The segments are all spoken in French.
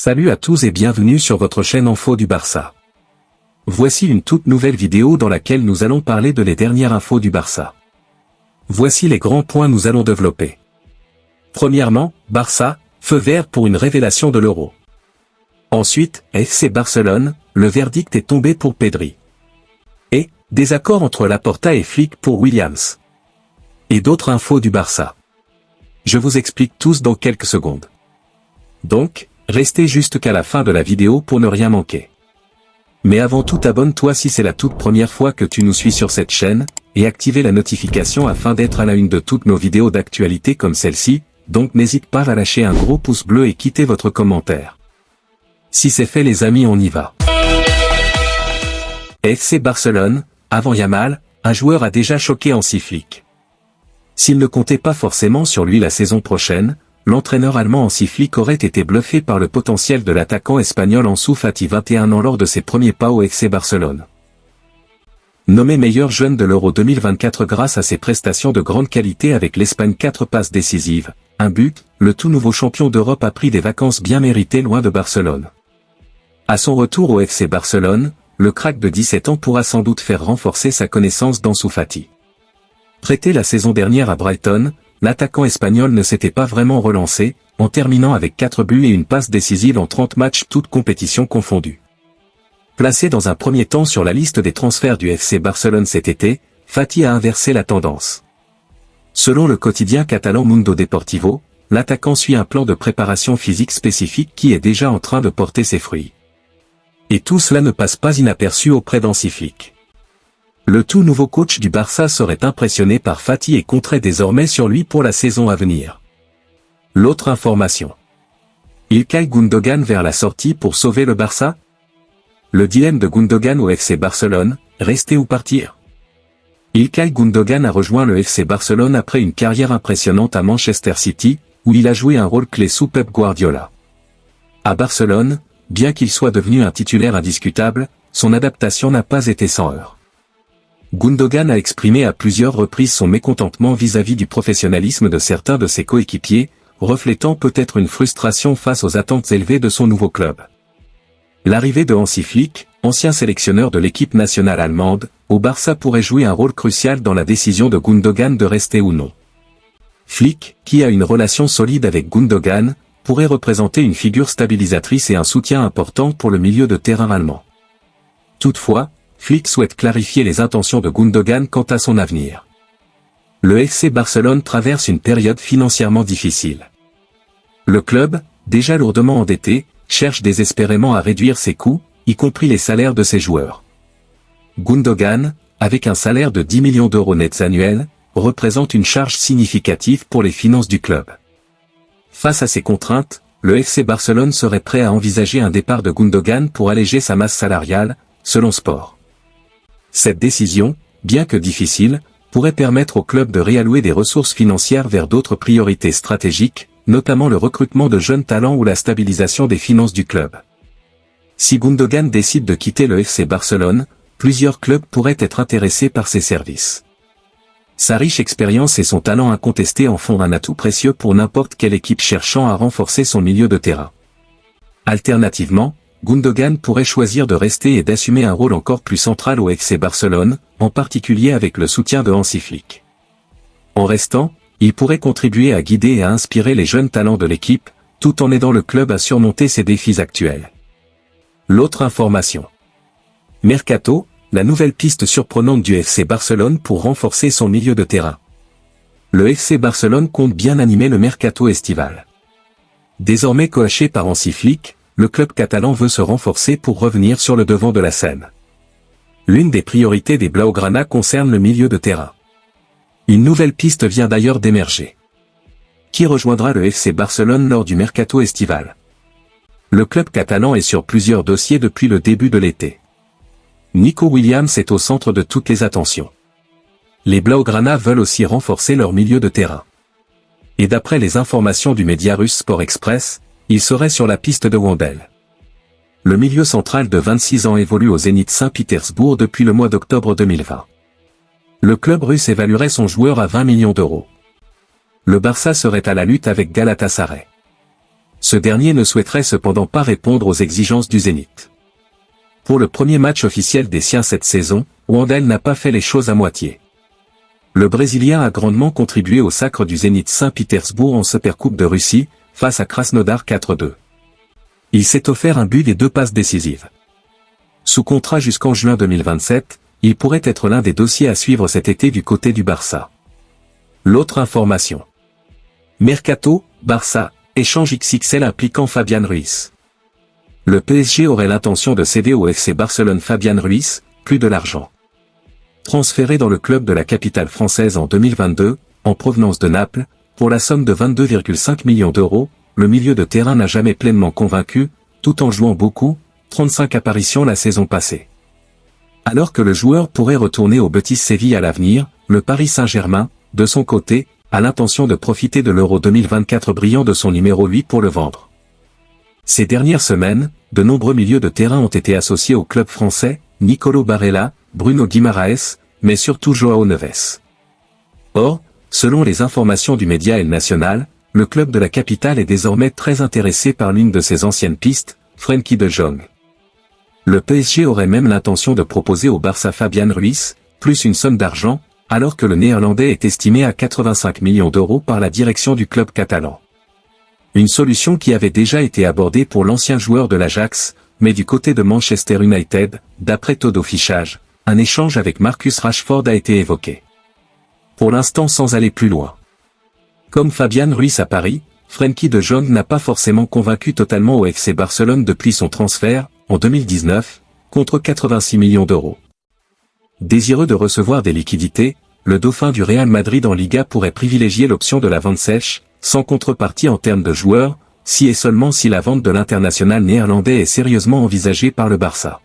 Salut à tous et bienvenue sur votre chaîne Info du Barça. Voici une toute nouvelle vidéo dans laquelle nous allons parler de les dernières infos du Barça. Voici les grands points nous allons développer. Premièrement, Barça, feu vert pour une révélation de l'Euro. Ensuite, FC Barcelone, le verdict est tombé pour Pedri. Et, désaccord entre Laporta et Flick pour Williams. Et d'autres infos du Barça. Je vous explique tous dans quelques secondes. Donc, restez juste qu'à la fin de la vidéo pour ne rien manquer. Mais avant tout, abonne-toi si c'est la toute première fois que tu nous suis sur cette chaîne, et activez la notification afin d'être à la une de toutes nos vidéos d'actualité comme celle-ci, donc n'hésite pas à lâcher un gros pouce bleu et quitter votre commentaire. Si c'est fait les amis, on y va. FC Barcelone, avant Yamal, un joueur a déjà choqué Hansi Flick. S'il ne comptait pas forcément sur lui la saison prochaine, l'entraîneur allemand Hansi Flick aurait été bluffé par le potentiel de l'attaquant espagnol Ansu Fati 21 ans lors de ses premiers pas au FC Barcelone. Nommé meilleur jeune de l'Euro 2024 grâce à ses prestations de grande qualité avec l'Espagne, 4 passes décisives, un but, le tout nouveau champion d'Europe a pris des vacances bien méritées loin de Barcelone. À son retour au FC Barcelone, le crack de 17 ans pourra sans doute faire renforcer sa connaissance d'Ansu Fati. Prêté la saison dernière à Brighton, l'attaquant espagnol ne s'était pas vraiment relancé, en terminant avec 4 buts et une passe décisive en 30 matchs toutes compétitions confondues. Placé dans un premier temps sur la liste des transferts du FC Barcelone cet été, Fati a inversé la tendance. Selon le quotidien catalan Mundo Deportivo, l'attaquant suit un plan de préparation physique spécifique qui est déjà en train de porter ses fruits. Et tout cela ne passe pas inaperçu auprès d'Hansi Flick. Le tout nouveau coach du Barça serait impressionné par Fati et compterait désormais sur lui pour la saison à venir. L'autre information. Ilkay Gundogan vers la sortie pour sauver le Barça? Le dilemme de Gundogan au FC Barcelone, rester ou partir? Ilkay Gundogan a rejoint le FC Barcelone après une carrière impressionnante à Manchester City, où il a joué un rôle clé sous Pep Guardiola. À Barcelone, bien qu'il soit devenu un titulaire indiscutable, son adaptation n'a pas été sans heurts. Gundogan a exprimé à plusieurs reprises son mécontentement vis-à-vis du professionnalisme de certains de ses coéquipiers, reflétant peut-être une frustration face aux attentes élevées de son nouveau club. L'arrivée de Hansi Flick, ancien sélectionneur de l'équipe nationale allemande, au Barça pourrait jouer un rôle crucial dans la décision de Gundogan de rester ou non. Flick, qui a une relation solide avec Gundogan, pourrait représenter une figure stabilisatrice et un soutien important pour le milieu de terrain allemand. Toutefois, Flick souhaite clarifier les intentions de Gundogan quant à son avenir. Le FC Barcelone traverse une période financièrement difficile. Le club, déjà lourdement endetté, cherche désespérément à réduire ses coûts, y compris les salaires de ses joueurs. Gundogan, avec un salaire de 10 millions d'euros nets annuels, représente une charge significative pour les finances du club. Face à ces contraintes, le FC Barcelone serait prêt à envisager un départ de Gundogan pour alléger sa masse salariale, selon Sport. Cette décision, bien que difficile, pourrait permettre au club de réallouer des ressources financières vers d'autres priorités stratégiques, notamment le recrutement de jeunes talents ou la stabilisation des finances du club. Si Gundogan décide de quitter le FC Barcelone, plusieurs clubs pourraient être intéressés par ses services. Sa riche expérience et son talent incontesté en font un atout précieux pour n'importe quelle équipe cherchant à renforcer son milieu de terrain. Alternativement, Gundogan pourrait choisir de rester et d'assumer un rôle encore plus central au FC Barcelone, en particulier avec le soutien de Hansi Flick. En restant, il pourrait contribuer à guider et à inspirer les jeunes talents de l'équipe, tout en aidant le club à surmonter ses défis actuels. L'autre information. Mercato, la nouvelle piste surprenante du FC Barcelone pour renforcer son milieu de terrain. Le FC Barcelone compte bien animer le mercato estival. Désormais coaché par Hansi Flick, le club catalan veut se renforcer pour revenir sur le devant de la scène. L'une des priorités des Blaugrana concerne le milieu de terrain. Une nouvelle piste vient d'ailleurs d'émerger. Qui rejoindra le FC Barcelone lors du mercato estival? Le club catalan est sur plusieurs dossiers depuis le début de l'été. Nico Williams est au centre de toutes les attentions. Les Blaugrana veulent aussi renforcer leur milieu de terrain. Et d'après les informations du média russe Sport Express, il serait sur la piste de Wendel. Le milieu central de 26 ans évolue au Zénith Saint-Pétersbourg depuis le mois d'octobre 2020. Le club russe évaluerait son joueur à 20 millions d'euros. Le Barça serait à la lutte avec Galatasaray. Ce dernier ne souhaiterait cependant pas répondre aux exigences du Zénith. Pour le premier match officiel des siens cette saison, Wendel n'a pas fait les choses à moitié. Le Brésilien a grandement contribué au sacre du Zénith Saint-Pétersbourg en Supercoupe de Russie, face à Krasnodar 4-2. Il s'est offert un but et 2 passes décisives. Sous contrat jusqu'en juin 2027, il pourrait être l'un des dossiers à suivre cet été du côté du Barça. L'autre information. Mercato, Barça, échange XXL impliquant Fabián Ruiz. Le PSG aurait l'intention de céder au FC Barcelone Fabián Ruiz, plus de l'argent. Transféré dans le club de la capitale française en 2022, en provenance de Naples, pour la somme de 22,5 millions d'euros, le milieu de terrain n'a jamais pleinement convaincu, tout en jouant beaucoup, 35 apparitions la saison passée. Alors que le joueur pourrait retourner au Betis Séville à l'avenir, le Paris Saint-Germain, de son côté, a l'intention de profiter de l'Euro 2024 brillant de son numéro 8 pour le vendre. Ces dernières semaines, de nombreux milieux de terrain ont été associés au club français, Nicolo Barella, Bruno Guimaraes, mais surtout João Neves. Or, selon les informations du média El Nacional, le club de la capitale est désormais très intéressé par l'une de ses anciennes pistes, Frenkie de Jong. Le PSG aurait même l'intention de proposer au Barça Fabián Ruiz, plus une somme d'argent, alors que le Néerlandais est estimé à 85 millions d'euros par la direction du club catalan. Une solution qui avait déjà été abordée pour l'ancien joueur de l'Ajax, mais du côté de Manchester United, d'après Todo Fichage, un échange avec Marcus Rashford a été évoqué. Pour l'instant sans aller plus loin. Comme Fabián Ruiz à Paris, Frenkie de Jong n'a pas forcément convaincu totalement au FC Barcelone depuis son transfert, en 2019, contre 86 millions d'euros. Désireux de recevoir des liquidités, le dauphin du Real Madrid en Liga pourrait privilégier l'option de la vente sèche, sans contrepartie en termes de joueurs, si et seulement si la vente de l'international néerlandais est sérieusement envisagée par le Barça.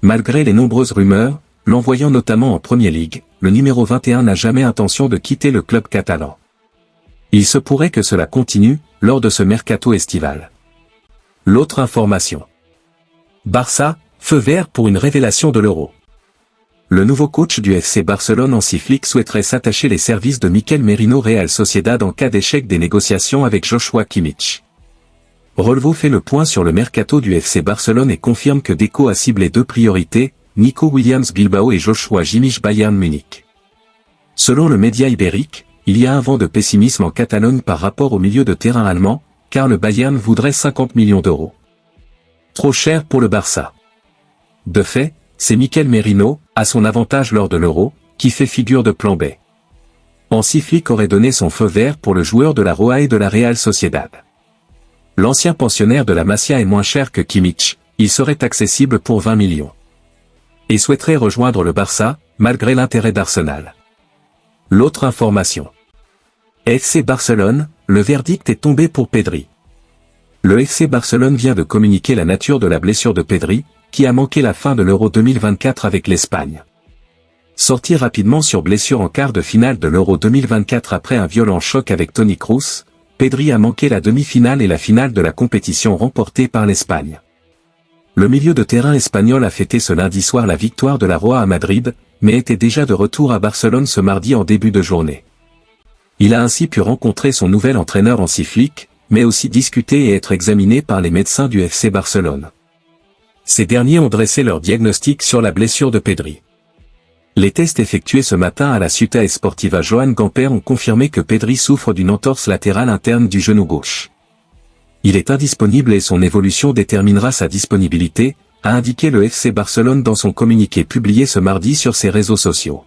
Malgré les nombreuses rumeurs, l'envoyant notamment en Premier League, le numéro 21 n'a jamais intention de quitter le club catalan. Il se pourrait que cela continue, lors de ce mercato estival. L'autre information. Barça, feu vert pour une révélation de l'Euro. Le nouveau coach du FC Barcelone Hansi Flick souhaiterait s'attacher les services de Mikel Merino Real Sociedad en cas d'échec des négociations avec Joshua Kimmich. Relevo fait le point sur le mercato du FC Barcelone et confirme que Deco a ciblé 2 priorités, Nico Williams Bilbao et Joshua Kimmich Bayern Munich. Selon le média ibérique, il y a un vent de pessimisme en Catalogne par rapport au milieu de terrain allemand, car le Bayern voudrait 50 millions d'euros. Trop cher pour le Barça. De fait, c'est Mikel Merino, à son avantage lors de l'Euro, qui fait figure de plan B. Hansi Flick aurait donné son feu vert pour le joueur de la Roja et de la Real Sociedad. L'ancien pensionnaire de la Masia est moins cher que Kimmich, il serait accessible pour 20 millions. Et souhaiterait rejoindre le Barça, malgré l'intérêt d'Arsenal. L'autre information. FC Barcelone, le verdict est tombé pour Pedri. Le FC Barcelone vient de communiquer la nature de la blessure de Pedri, qui a manqué la fin de l'Euro 2024 avec l'Espagne. Sorti rapidement sur blessure en quart de finale de l'Euro 2024 après un violent choc avec Toni Kroos, Pedri a manqué la demi-finale et la finale de la compétition remportée par l'Espagne. Le milieu de terrain espagnol a fêté ce lundi soir la victoire de la Roja à Madrid, mais était déjà de retour à Barcelone ce mardi en début de journée. Il a ainsi pu rencontrer son nouvel entraîneur Hansi Flick, mais aussi discuter et être examiné par les médecins du FC Barcelone. Ces derniers ont dressé leur diagnostic sur la blessure de Pedri. Les tests effectués ce matin à la Ciutat Esportiva Joan Gamper ont confirmé que Pedri souffre d'une entorse latérale interne du genou gauche. Il est indisponible et son évolution déterminera sa disponibilité, a indiqué le FC Barcelone dans son communiqué publié ce mardi sur ses réseaux sociaux.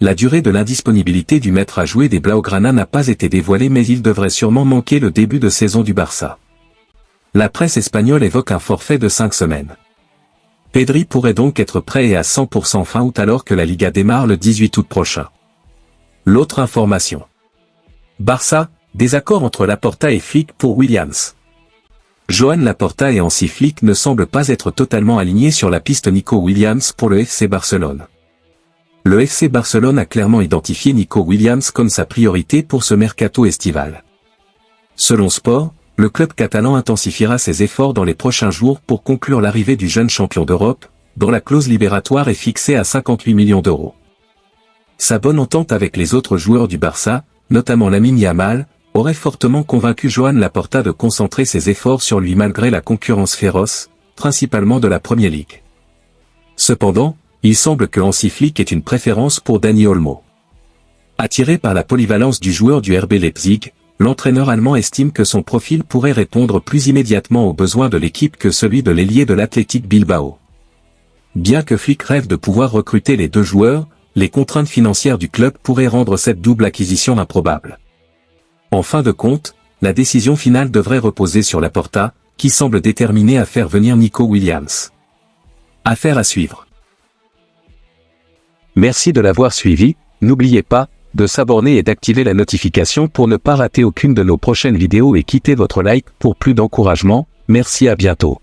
La durée de l'indisponibilité du maître à jouer des Blaugrana n'a pas été dévoilée mais il devrait sûrement manquer le début de saison du Barça. La presse espagnole évoque un forfait de 5 semaines. Pedri pourrait donc être prêt et à 100% fin août alors que la Liga démarre le 18 août prochain. L'autre information. Barça, désaccord entre Laporta et Flick pour Williams. Joan Laporta et Hansi Flick ne semblent pas être totalement alignés sur la piste Nico Williams pour le FC Barcelone. Le FC Barcelone a clairement identifié Nico Williams comme sa priorité pour ce mercato estival. Selon Sport, le club catalan intensifiera ses efforts dans les prochains jours pour conclure l'arrivée du jeune champion d'Europe, dont la clause libératoire est fixée à 58 millions d'euros. Sa bonne entente avec les autres joueurs du Barça, notamment Lamine Yamal, aurait fortement convaincu Joan Laporta de concentrer ses efforts sur lui malgré la concurrence féroce, principalement de la Premier League. Cependant, il semble que Hansi Flick ait une préférence pour Dani Olmo. Attiré par la polyvalence du joueur du RB Leipzig, l'entraîneur allemand estime que son profil pourrait répondre plus immédiatement aux besoins de l'équipe que celui de l'ailier de l'Athletic Bilbao. Bien que Flick rêve de pouvoir recruter les deux joueurs, les contraintes financières du club pourraient rendre cette double acquisition improbable. En fin de compte, la décision finale devrait reposer sur Laporta, qui semble déterminé à faire venir Nico Williams. Affaire à suivre. Merci de l'avoir suivi, n'oubliez pas de s'abonner et d'activer la notification pour ne pas rater aucune de nos prochaines vidéos et quittez votre like pour plus d'encouragement. Merci, à bientôt.